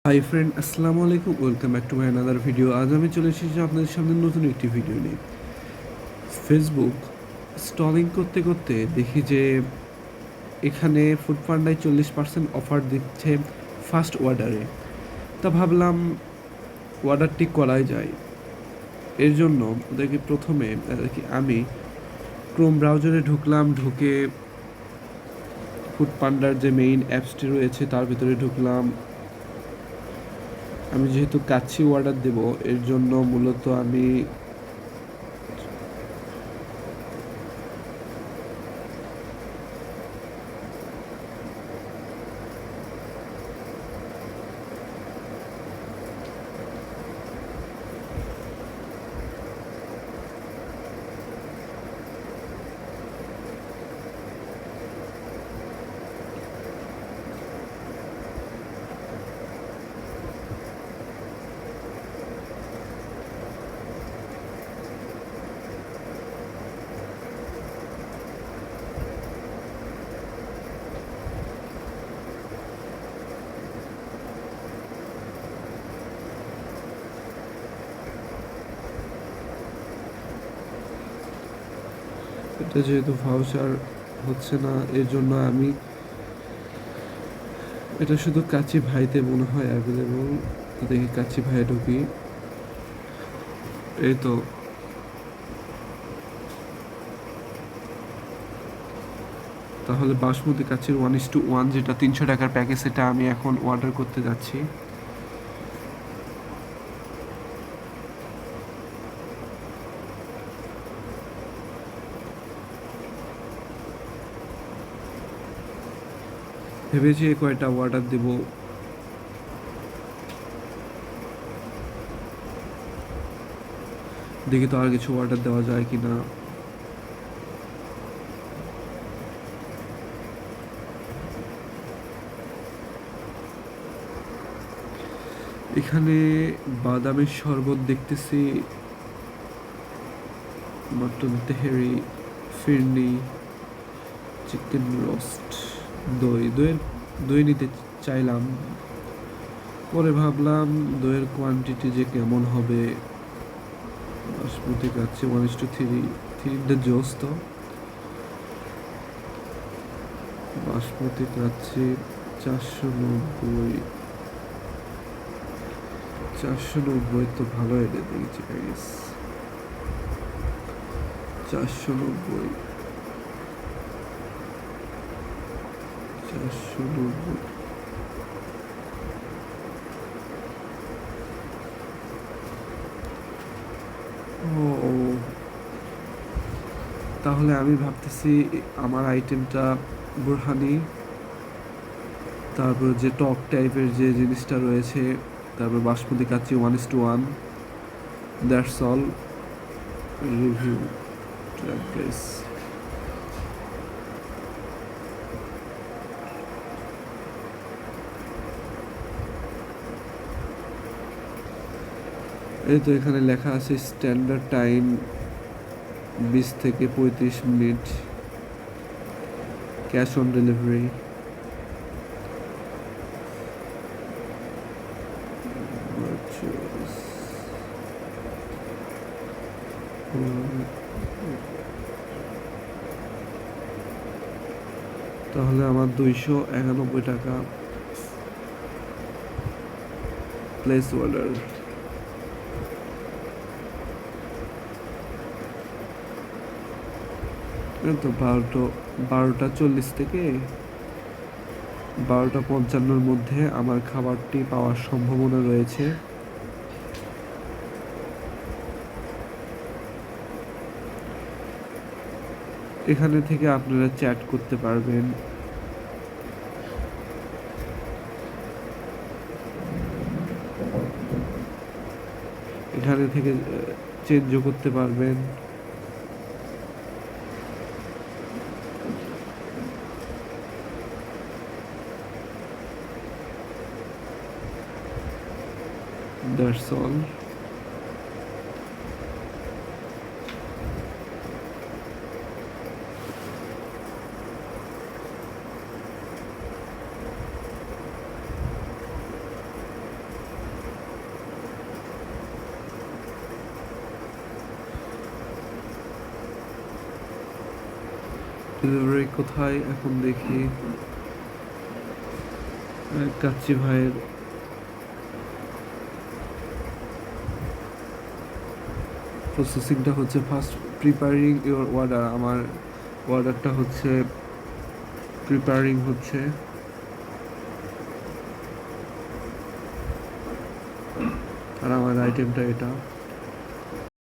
Hi friend, আসসালামু আলাইকুম। Welcome back to my another video. আজ আমি চলে এসেছি আপনাদের সামনে নতুন একটি ভিডিও নিয়ে। ফেসবুক স্টলিং করতে করতে দেখি যে এখানে ফুড পান্ডায় 40% অফার দিচ্ছে ফার্স্ট অর্ডারে। তা ভাবলাম অর্ডারটি করাই যায়। এর জন্য ওদেরকে প্রথমে আমি ক্রোম ব্রাউজারে ঢুকলাম, ঢুকে ফুড পান্ডার যে মেইন অ্যাপসটি রয়েছে তার ভিতরে ঢুকলাম। আমি যেহেতু কাচ্চি অর্ডার দেব, এর জন্য মূলত আমি এটা যেহেতু ভাউচার হচ্ছে না, এর জন্য আমি এটা শুধু কাচ্চি ভাইতে মনে হয় অ্যাভেলেবল। দেখি কাচ্চি ভাইয়ে ঢুকি। এই তো, তাহলে বাসমতি কাচ্চির 1:1 যেটা 300 টাকার প্যাকেজ, সেটা আমি এখন অর্ডার করতে যাচ্ছি। ভেবেছি কয়টা অর্ডার দেব। দেখি তো আর কিছু অর্ডার দেওয়া যায় কিনা। এখানে বাদামের শরবত দেখতেছি, মটন তেহেরি, ফিরনি, চিকেন রোস্ট, দই নিতে চাইলাম। পরে ভাবলাম দইয়ের কোয়ান্টিটি যে কেমন হবে। বাসমতি কাচ্চি 1:3, 3 জোস তো। বাসমতি কাচ্চি 490, 490 তো ভালো এনে দিয়েছি প্যাকেজ। 490, 490। ও, তাহলে আমি ভাবতেছি আমার আইটেমটা বুরহানি, তারপর যে টক টাইপের যে জিনিসটা রয়েছে, তারপর basmati kacchi 1:1, that's all. Review track guys. এই তো এখানে লেখা আছে স্ট্যান্ডার্ড টাইম 20 থেকে 35 মিনিট, ক্যাশ অন ডেলিভারি। তাহলে আমার 291 টাকা প্লেস অর্ডার। তো 12:40 থেকে 12:55 মধ্যে আমার খাবারটি পাওয়ার সম্ভাবনা রয়েছে। এখানে থেকে আপনারা চ্যাট করতে পারবেন। এখানে থেকে চেঞ্জও করতে পারবেন। That's all. ডেলিভারি কোথায় এখন দেখি। কাচ্চি ভাইয়ের প্রসেসিংটা হচ্ছে ফার্স্ট প্রিপারিং ইওর অর্ডার। আমার অর্ডারটা হচ্ছে প্রিপারিং হচ্ছে। আর আমার আইটেমটা এটা।